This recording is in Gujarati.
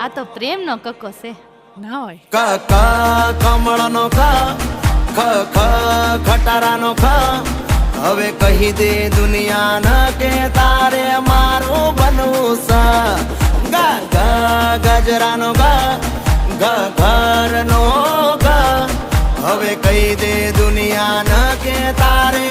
આ તો પ્રેમનો કક્કો છે. ના હોય. ક ક કમળનો ક ખ ખ ખટારાનો ખ હવે કહી દે દુનિયાને કે તારે મારું બનવું સ ગ ગ ગજરાનો ગ ગ ઘરનો ગ હવે કહી દે દુનિયાને કે તારે